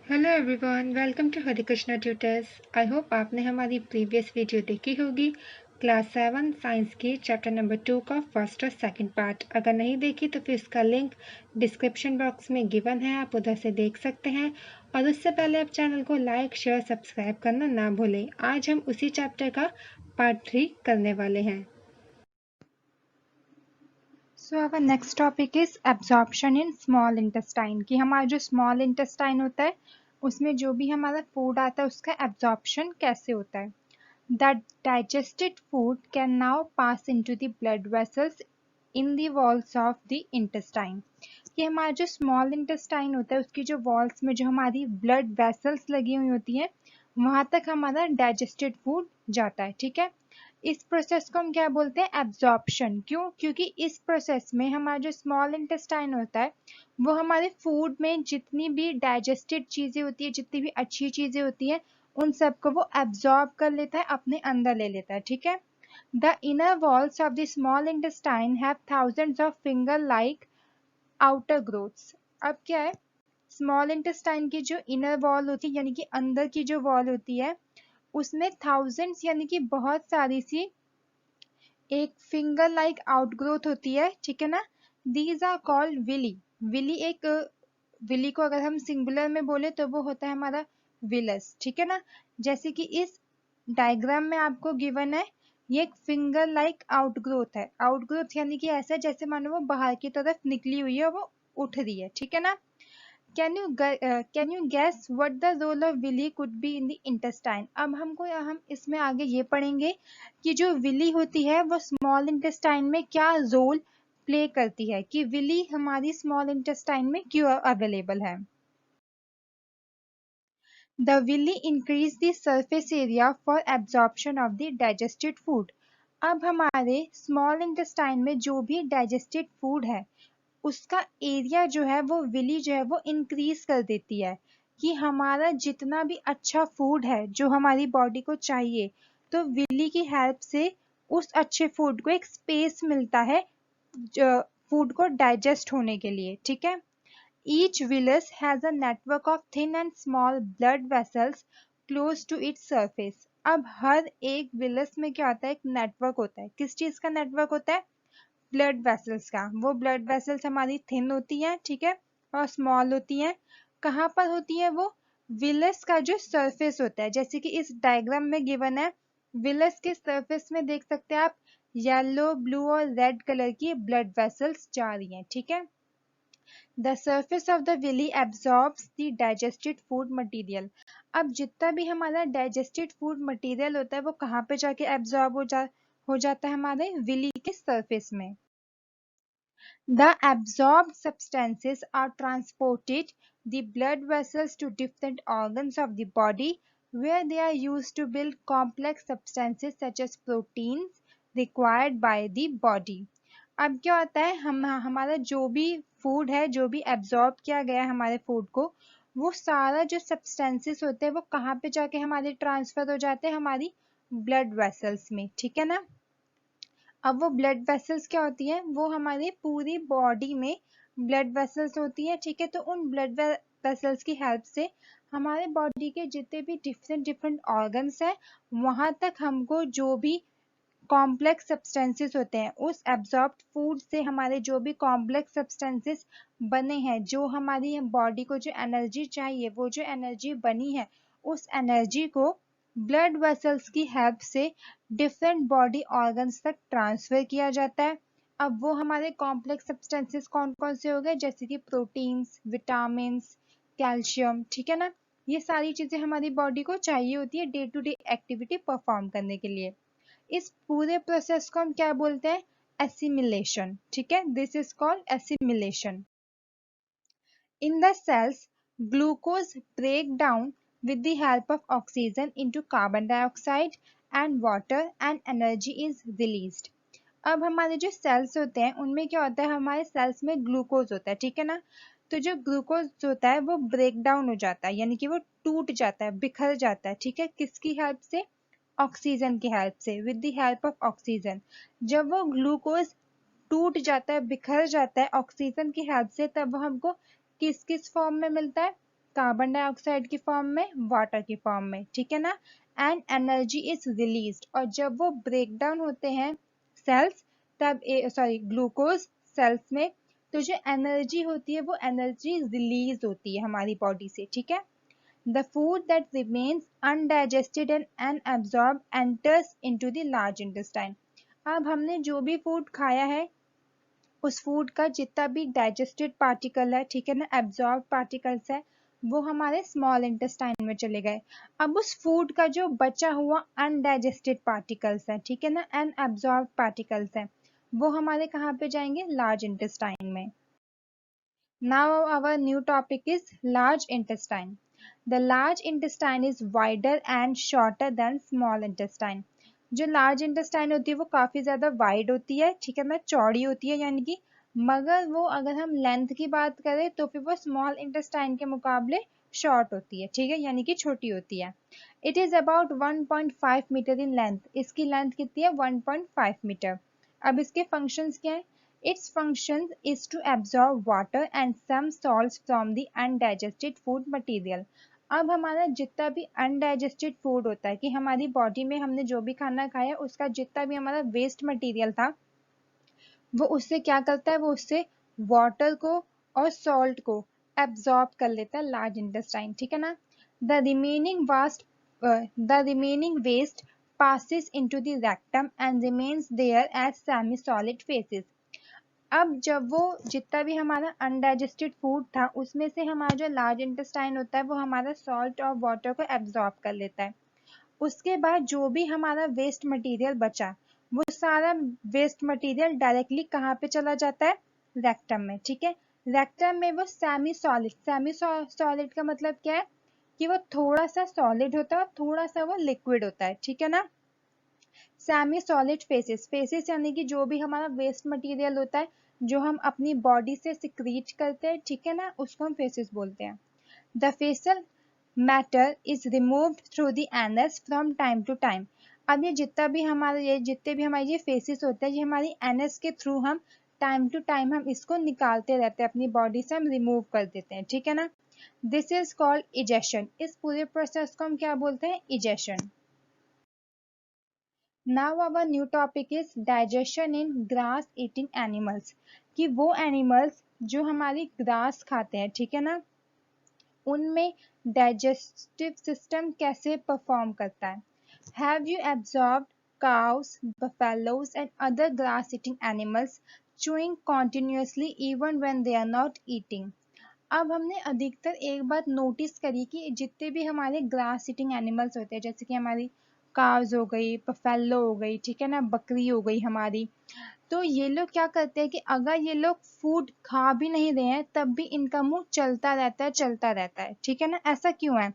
Hello everyone, welcome to Harikrishna tutors. I hope आपने हमारी previous video देखी होगी क्लास 7 साइंस की चैप्टर नंबर 2 का फर्स्ट और सेकंड पार्ट। अगर नहीं देखी तो फिर इसका लिंक डिस्क्रिप्शन बॉक्स में गिवन है, आप उधर से देख सकते हैं। और उससे पहले आप चैनल को लाइक शेयर सब्सक्राइब करना ना भूलें। आज हम उसी चैप्टर का पार्ट 3 करने वाले हैं। सो our next topic is absorption in small intestine, कि हमारा जो स्मॉल इंटेस्टाइन होता है उसमें जो भी हमारा फूड आता है उसका एब्जॉर्प्शन कैसे होता है। The digested food can now pass into the blood vessels in the walls of the intestine. कि हमारा जो स्मॉल इंटेस्टाइन होता है उसकी जो वॉल्स में जो हमारी ब्लड वेसल्स लगी हुई होती हैं वहां तक हमारा डाइजेस्टेड फूड जाता है। ठीक है, इस प्रोसेस को हम क्या बोलते हैं, एब्जॉर्प्शन। क्यों? क्योंकि इस प्रोसेस में हमारा जो स्मॉल इंटेस्टाइन होता है वो हमारे फूड में जितनी भी डाइजेस्टेड चीजें होती है, जितनी भी अच्छी चीजें होती है, उन सबको वो एब्जॉर्ब कर लेता है, अपने अंदर ले लेता है। ठीक है, the inner walls of the small intestine have thousands of finger like outer growths. अब क्या है, स्मॉल इंटेस्टाइन की जो इनर वॉल होती है यानी कि अंदर की जो वॉल होती है उसमें थाउजेंड्स यानी कि बहुत सारी सी एक फिंगर लाइक आउटग्रोथ होती है। ठीक है ना, these are called villi. Villi एक विली को अगर हम सिंगुलर में बोले तो वो होता है हमारा विलस। ठीक है ना, जैसे कि इस डायग्राम में आपको गिवन है, ये एक फिंगर लाइक आउटग्रोथ है। आउटग्रोथ यानी कि ऐसा जैसे मानो वो बाहर की तरफ निकली हुई है, वो उठ रही है। ठीक है ना, can you guess what the role of villi could be in the intestine? अब हम इसमें आगे ये पढ़ेंगे कि जो विली होती है वो स्मॉल इंटेस्टाइन में क्या रोल प्ले करती है, कि विली हमारी स्मॉल इंटेस्टाइन में क्यों अवेलेबल है। The villi increase the surface area for absorption of the digested food. अब हमारे स्मॉल इंटेस्टाइन में जो भी डाइजेस्टेड फूड है उसका एरिया जो है वो विली जो है वो इंक्रीज कर देती है, कि हमारा जितना भी अच्छा फूड है जो हमारी बॉडी को चाहिए, तो विली की हेल्प से उस अच्छे फूड को एक स्पेस मिलता है फूड को डाइजेस्ट होने के लिए। ठीक है, each villus has a network of thin and small blood vessels close to its surface. अब हर एक विलस में क्या होता है, एक नेटवर्क होता है। किस चीज का नेटवर्क होता है? ब्लड वेसल्स का। वो ब्लड वेसल्स हमारी थिन होती हैं, ठीक है, और स्मॉल होती हैं। कहाँ पर होती है वो? विलस का जो सरफेस होता है, जैसे कि इस डायग्राम में गिवन है, विलस के सरफेस में देख सकते हैं आप येलो, ब्लू और रेड कलर की ब्लड वेसल्स जा रही हैं। ठीक है, The surface of the villi absorbs the digested food material. अब जितना भी हमारा digested food material होता है वो कहाँ पे जाके absorb हो जाता है हमारे विली के surface में। The absorbed substances are transported the blood vessels to different organs of the body where they are used to build complex substances such as proteins required by the body. अब क्या होता है, हम हमारा जो भी फूड है, जो भी एब्जॉर्ब किया गया है हमारे फूड को, वो सारा जो सब्सटेंसेस होते हैं वो कहाँ पे जाके हमारे ट्रांसफर हो जाते हैं, हमारी ब्लड वेसल्स में। ठीक है ना, अब वो ब्लड वेसल्स क्या होती है, वो हमारी पूरी बॉडी में ब्लड वेसल्स होती है। ठीक है, तो उन ब्लड वेसल्स की हेल्प से हमारे बॉडी के जितने भी डिफरेंट डिफरेंट ऑर्गन्स हैं वहां तक हमको जो भी कॉम्प्लेक्स सब्सटेंसेस होते हैं, उस एब्जॉर्ब्ड फूड से हमारे जो भी कॉम्प्लेक्स सब्सटेंसेस बने हैं, जो हमारी बॉडी को जो एनर्जी चाहिए, वो जो एनर्जी बनी है उस एनर्जी को ब्लड वेसल्स की हेल्प से डिफरेंट बॉडी ऑर्गन्स तक ट्रांसफर किया जाता है। अब वो हमारे कॉम्प्लेक्स सब्सटेंसेस कौन कौन से हो गए, जैसे कि प्रोटीन्स, विटामिन, कैल्शियम। ठीक है ना, ये सारी चीजें हमारी बॉडी को चाहिए होती है day to day activity perform करने के लिए। इस पूरे प्रोसेस को हम क्या बोलते हैं, एसिमिलेशन। ठीक है, this is called assimilation. In the cells glucose break down with the help of oxygen into carbon dioxide and water and energy is released. अब हमारे जो सेल्स होते हैं उनमें क्या होता है, हमारे सेल्स में ग्लूकोज होता है। ठीक है ना, तो जो ग्लूकोज होता है वो ब्रेक डाउन हो जाता है, यानी कि वो टूट जाता है, बिखर जाता है। ठीक है, किसकी हेल्प से? ऑक्सीजन की हेल्प से, with the help of oxygen. जब वो ग्लूकोज टूट जाता है, बिखर जाता है ऑक्सीजन की हेल्प से, तब वो हमको किस किस फॉर्म में मिलता है? कार्बन डाइऑक्साइड की फॉर्म में, वाटर की फॉर्म में, ठीक है ना। एंड एनर्जी इज रिलीज्ड, और जब वो ब्रेक डाउन होते हैं सेल्स, तब ग्लूकोज सेल्स में, तो जो एनर्जी होती है वो एनर्जी रिलीज होती है हमारी बॉडी से, ठीक है। The food that remains undigested and unabsorbed enters into the large intestine. अब हमने जो भी फूड खाया है उस फूड का जितना भी डाइजेस्टेड पार्टिकल है, ठीक है ना, एब्जॉर्ब पार्टिकल्स है, वो हमारे स्मॉल इंटेस्टाइन में चले गए। अब उस फूड का जो बचा हुआ अनडाइजेस्टेड पार्टिकल्स है, ठीक है ना, अनएब्जॉर्ब पार्टिकल्स है, वो हमारे कहाँ पे जाएंगे, लार्ज इंटेस्टाइन में। Now our new topic is large intestine. The large intestine is wider and shorter than small intestine. जो large intestine होती है वो काफी ज्यादा wide होती है, ठीक है ना, चौड़ी होती है यानी कि, मगर वो अगर हम लेंथ की बात करें तो फिर वो small intestine के मुकाबले short होती है, ठीक है, यानी कि छोटी होती है। It is about 1.5 metre in length. इसकी लेंथ कितनी है, 1.5 मीटर। अब इसके फंक्शंस क्या है? Its function is to absorb water and some salts from the undigested food material. अब हमारा जितना भी अनडाइजेस्टेड फूड होता है कि हमारी बॉडी में हमने जो भी खाना खाया उसका जितना भी हमारा वेस्ट मटेरियल था वो उससे क्या करता है, वो उससे वाटर को और सॉल्ट को एब्जॉर्ब कर लेता है लार्ज इंटेस्टाइन, ठीक है ना। The remaining waste passes into the rectum and remains there as semi solid phases. अब जब वो जितना भी हमारा अनडाइजेस्टेड फूड था उसमें से हमारा जो लार्ज इंटेस्टाइन होता है वो हमारा सॉल्ट और वाटर को एब्जॉर्ब कर लेता है। उसके बाद जो भी हमारा वेस्ट मटेरियल बचा वो सारा वेस्ट मटेरियल डायरेक्टली कहाँ पे चला जाता है, रेक्टम में, ठीक है। रेक्टम में वो सेमी सॉलिड का मतलब क्या है कि वो थोड़ा सा सॉलिड होता है और थोड़ा सा वो लिक्विड होता है, ठीक है ना। सेमी सॉलिड फेसेस, फेसेस यानी कि जो भी हमारा वेस्ट मटेरियल होता है जो हम अपनी बॉडी से सिक्रीट करते हैं, ठीक है ना, उसको हम फेसेस बोलते हैं। The faecal matter is removed through the anus from time to time. अब ये जितने भी हमारे ये फेसेस होते हैं ये हमारी एनस के थ्रू हम टाइम टू टाइम हम इसको निकालते रहते हैं, अपनी बॉडी से हम रिमूव कर देते हैं, ठीक है ना। This is called egestion. इस पूरे प्रोसेस को हम क्या बोलते हैं, egestion. Now our new topic is digestion in grass eating animals, कि वो एनिमल्स जो हमारी ग्रास खाते हैं, ठीक है ना, उनमें डाइजेस्टिव सिस्टम कैसे परफॉर्म करता है। Have you absorbed cows, buffaloes and other grass eating animals chewing continuously even when they are not eating? अब हमने अधिकतर एक बात नोटिस करी कि जितने भी हमारे ग्रास ईटिंग एनिमल्स होते हैं जैसे कि हमारी काव्स हो गई, बफेलो हो गई, ठीक है ना, बकरी हो गई हमारी, तो ये लोग क्या करते हैं कि अगर ये लोग फूड खा भी नहीं रहे हैं तब भी इनका मुंह चलता रहता है, ठीक है ना। ऐसा क्यों है?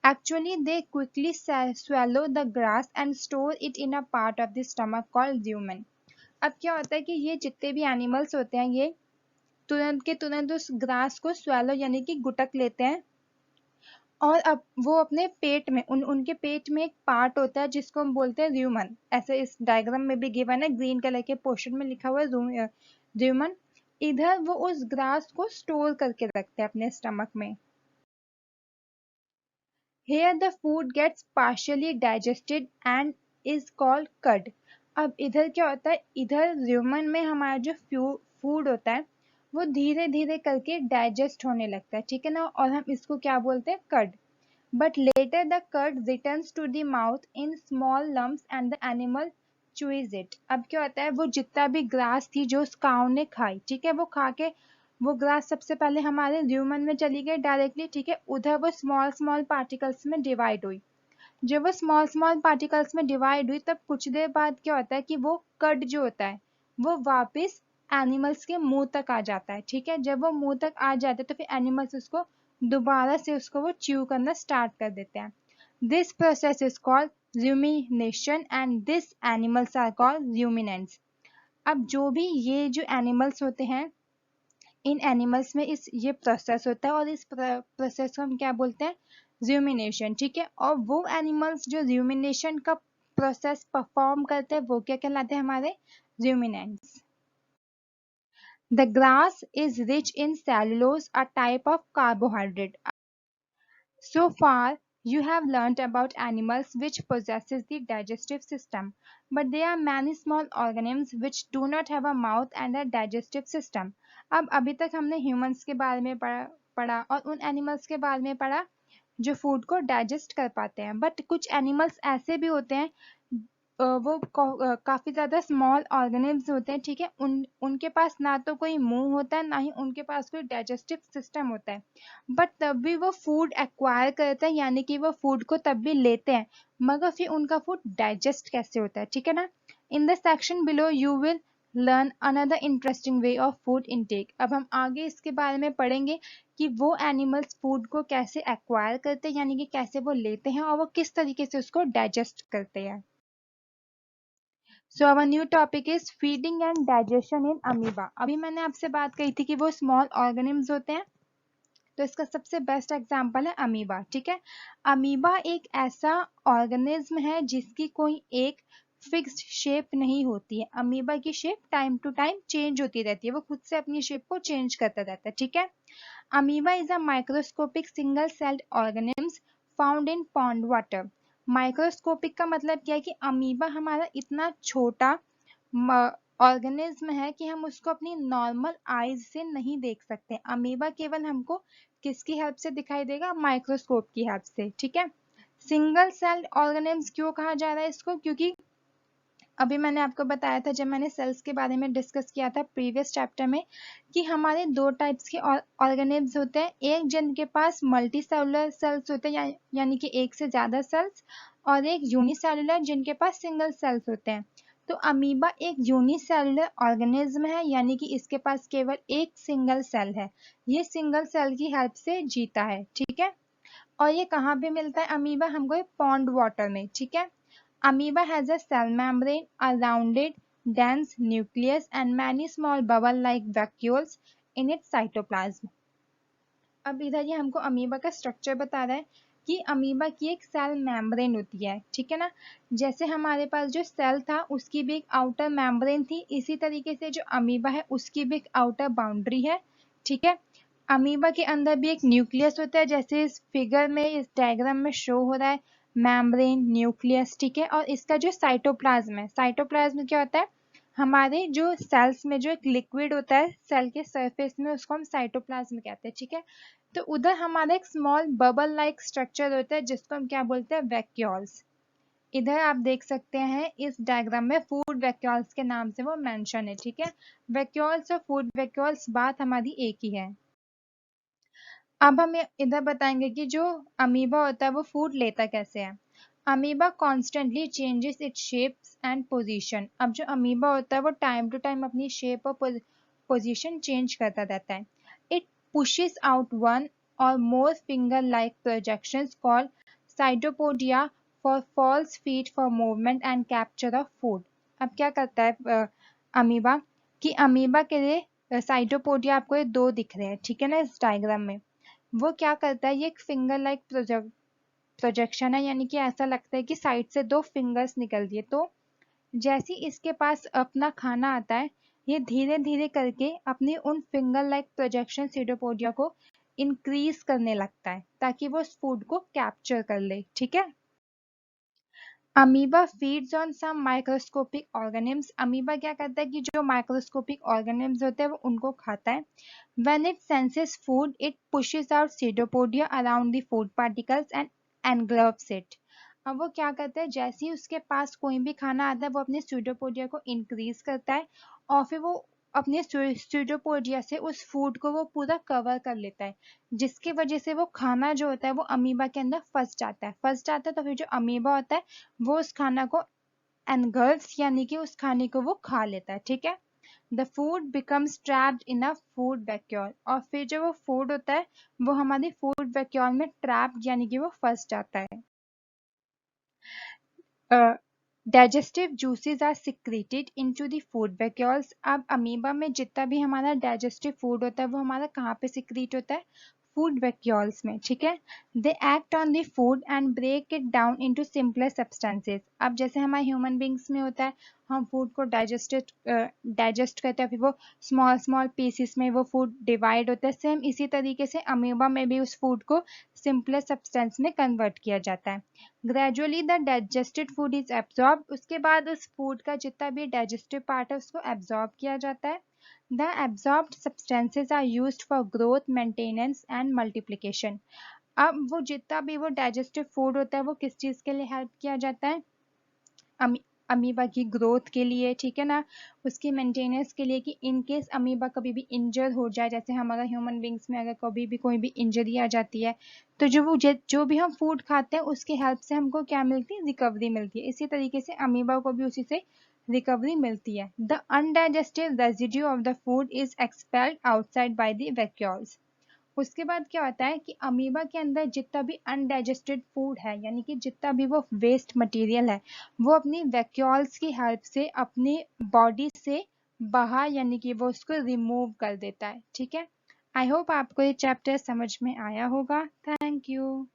Actually they quickly swallow the grass and store it in a part of the stomach called rumen. अब क्या होता है कि ये जितने भी एनिमल्स होते हैं ये तुरंत के तुरंत उस ग्रास को swallow यानी कि गुटक लेते हैं, और अब वो अपने पेट में उनके पेट में एक पार्ट होता है जिसको हम बोलते हैं र्यूमन। ऐसे इस डायग्राम में भी गिवन है, ग्रीन कलर के पोर्शन में लिखा हुआ है र्यूमन। इधर वो उस ग्रास को स्टोर करके रखते हैं अपने स्टमक में। Here the food gets partially digested and is called curd. अब इधर क्या होता है, इधर र्यूमन में हमारा जो फूड होता है वो धीरे धीरे करके डाइजेस्ट होने लगता है, ठीक है ना, और हम इसको क्या बोलते हैं, curd. But later the curd returns to the mouth in small lumps and the animal chews it. अब क्या होता है, वो जितना भी ग्रास थी जो उस काऊ ने खाई, ठीक है, वो खा के वो ग्रास सबसे पहले हमारे ल्यूमन में चली गई डायरेक्टली, ठीक है, उधर वो स्मॉल स्मॉल पार्टिकल्स में डिवाइड हुई। जब वो स्मॉल स्मॉल पार्टिकल्स में डिवाइड हुई तब कुछ देर बाद क्या होता है कि वो कर्ड जो होता है वो वापस एनिमल्स के मुंह तक आ जाता है, ठीक है। जब वो मुंह तक आ जाता है तो फिर एनिमल्स उसको दोबारा से उसको वो च्यू करना स्टार्ट कर देते हैं। This process is called rumination and this animals are called ruminants. अब जो भी ये जो एनिमल्स होते हैं इन एनिमल्स में इस ये प्रोसेस होता है और इस प्रोसेस को हम क्या बोलते हैं, rumination, ठीक है। और वो एनिमल्स जो rumination का प्रोसेस परफॉर्म करते हैं वो क्या कहलाते हैं, हमारे ruminants. The grass is rich in cellulose, a type of carbohydrate. So far, you have learnt about animals which possesses the digestive system, but there are many small organisms which do not have a mouth and a digestive system. अब अभी तक हमने humans के बारे में पढ़ा और उन animals के बारे में पढ़ा जो फूड को डाइजेस्ट कर पाते हैं, बट कुछ एनिमल्स ऐसे भी होते हैं वो काफी ज्यादा स्मॉल ऑर्गेनिम्स होते हैं, ठीक है, उनके पास ना तो कोई मुंह होता है, ना ही उनके पास कोई डाइजेस्टिव सिस्टम होता है, बट तब भी वो फूड एक्वायर करते हैं, यानी कि वो फूड को तब भी लेते हैं, मगर फिर उनका फूड डाइजेस्ट कैसे होता है, ठीक है ना। In the section below you will learn another interesting way of food intake. अब हम आगे इसके बारे में पढ़ेंगे कि वो एनिमल्स फूड को कैसे एक्वायर करते हैं, यानी कि कैसे वो लेते हैं और वो किस तरीके से उसको डाइजेस्ट करते हैं। So our new topic is feeding and digestion in amoeba. अभी मैंने आपसे बात कही थी कि वो स्मॉल ऑर्गेनिम्स होते हैं, तो इसका सबसे बेस्ट एग्जांपल है अमीबा, ठीक है। अमीबा एक ऐसा ऑर्गेनिज्म है जिसकी कोई एक फिक्स्ड शेप नहीं होती है। अमीबा की shape time to time change होती रहती है, वो खुद से अपनी शेप को चेंज करता रहता है, ठीक है। Amoeba is a microscopic single celled organisms found in pond water. Microscopic का मतलब क्या है कि अमीबा हमारा इतना छोटा ऑर्गेनिज्म है कि हम उसको अपनी नॉर्मल आईज से नहीं देख सकते। अमीबा केवल हमको किसकी हेल्प से दिखाई देगा, माइक्रोस्कोप की हेल्प से, ठीक है। सिंगल सेल्ड ऑर्गेनिम्स क्यों कहा जा रहा है इसको, क्योंकि अभी मैंने आपको बताया था जब मैंने सेल्स के बारे में डिस्कस किया था प्रीवियस चैप्टर में कि हमारे दो टाइप्स के ऑर्गेनिम्स होते हैं, एक जिनके पास मल्टी सेलुलर सेल्स होते हैं यानी कि एक से ज्यादा सेल्स, और एक यूनिसेलुलर जिनके पास सिंगल सेल्स होते हैं। तो अमीबा एक यूनिसेलुलर ऑर्गेनिज्म है, यानी कि इसके पास केवल एक सिंगल सेल है, ये सिंगल सेल की हेल्प से जीता है, ठीक है। और ये कहाँ पे मिलता है अमीबा, हमको पॉन्ड वाटर में, ठीक है। Amoeba has a cell membrane, a rounded, dense nucleus and many small bubble-like vacuoles in its cytoplasm. अब इधर ये हमको अमीबा का स्ट्रक्चर बता रहा है कि अमीबा की एक सेल मेम्ब्रेन होती है, ठीक है ना। जैसे हमारे पास जो सेल था उसकी भी एक आउटर मेम्ब्रेन थी, इसी तरीके से जो अमीबा है उसकी भी एक आउटर बाउंड्री है, ठीक है। अमीबा के अंदर भी एक न्यूक्लियस होता है, जैसे इस फिगर में इस डायग्राम में शो हो रहा है, मेम्ब्रेन, न्यूक्लियस, ठीक है। और इसका जो साइटोप्लाज्म है, साइटोप्लाज्म क्या होता है, हमारे जो सेल्स में जो एक लिक्विड होता है सेल के सरफेस में, उसको हम साइटोप्लाज्म कहते हैं, ठीक है। तो उधर हमारा एक स्मॉल बबल लाइक स्ट्रक्चर होता है जिसको हम क्या बोलते हैं, वैक्यूल्स। इधर आप देख सकते हैं इस डायग्राम में फूड वैक्यूल्स के नाम से वो मेंशन है, ठीक है। वैक्यूल्स और फूड वैक्यूल्स बात हमारी एक ही है। अब हम इधर बताएंगे कि जो अमीबा होता है वो फूड लेता कैसे है। Amoeba constantly changes it's shapes and position. अब जो अमीबा होता है वो टाइम टू टाइम अपनी शेप और पोजीशन चेंज करता रहता है। It pushes out one or more finger-like projections called cytopodia for false feet for movement and capture of food. अब क्या करता है अमीबा कि अमीबा के लिए साइटोपोडिया आपको ये दो दिख रहे हैं, ठीक है ना, इस डायग्राम में। वो क्या करता है, ये एक फिंगर लाइक प्रोजेक्शन है, यानी कि ऐसा लगता है कि साइड से दो फिंगर्स निकल दिए। तो जैसे इसके पास अपना खाना आता है, ये धीरे धीरे करके अपनी उन फिंगर लाइक प्रोजेक्शन सीडोपोडिया को इंक्रीज करने लगता है ताकि वो उस फूड को कैप्चर कर ले, ठीक है। Amoeba feeds on some microscopic organisms. Amoeba क्या करता है कि जो माइक्रोस्कोपिक ऑर्गेनिम्स होते हैं वो उनको खाता है। When it senses food, it pushes out pseudopodia around the food particles and engulfs it. अब वो क्या करता है, जैसे ही उसके पास कोई भी खाना आता है वो अपने स्यूडोपोडिया को इंक्रीज करता है और फिर वो अपने स्यूडोपोडिया से उस फूड को वो पूरा कवर कर लेता है, जिसकी वजह से वो खाना जो होता है वो अमीबा के अंदर फंस जाता है तो फिर जो अमीबा होता है वो उस खाना को एनगल्फ्स यानी कि उस खाने को वो खा लेता है, ठीक है। The food becomes trapped in a food vacuole. और फिर जो वो फूड होता है वो हमारी फूड वैक्यूल में ट्रैप्ड यानी कि वो फंस जाता है। Digestive juices are secreted into the food vacuoles. अब अमीबा में जितना भी हमारा डाइजेस्टिव फूड होता है वो हमारा कहाँ पे सिक्रीट होता है, फूड वैक्यूल्स में, ठीक है। They act on the food and break it down into simpler substances. अब जैसे हमारे ह्यूमन बींग्स में होता है, हम फूड को डाइजेस्ट करते हैं, फिर वो स्मॉल स्मॉल पीसेस में वो फूड डिवाइड होता है। सेम इसी तरीके से अमीबा में भी उस फूड को सिंपलर सब्सटेंस में कन्वर्ट किया जाता है। Gradually the digested food is absorb, उसके बाद उस फूड का जितना भी डाइजेस्टिव पार्ट है उसको एब्जॉर्ब किया जाता है। The absorbed substances are used for growth, maintenance and multiplication. अब वो जितना भी वो डाइजेस्टिव फूड होता है वो किस चीज के लिए हेल्प किया जाता है? अमीबा की ग्रोथ के लिए, ठीक है ना, उसकी मेंटेनेंस के लिए, कि इन केस अमीबा कभी भी इंजर हो जाए, जैसे हमारा ह्यूमन बींग्स में अगर कभी भी कोई भी इंजरी आ जाती है, तो जो भी हम फूड खाते हैं उसकी हेल्प से हमको क्या मिलती है? रिकवरी मिलती है। इसी तरीके से अमीबा को भी उसी से रिकवरी मिलती है। The undigested residue of the food is expelled outside by the vacuoles. उसके बाद क्या होता है कि अमीबा के अंदर जितना भी अनडाइजेस्टेड फूड है, यानी कि जितना भी वो वेस्ट मटेरियल है, वो अपनी वैक्यूल्स की हेल्प से अपनी बॉडी से बाहर, यानी कि वो उसको रिमूव कर देता है, ठीक है। आई होप आपको ये चैप्टर समझ में आया होगा। Thank you.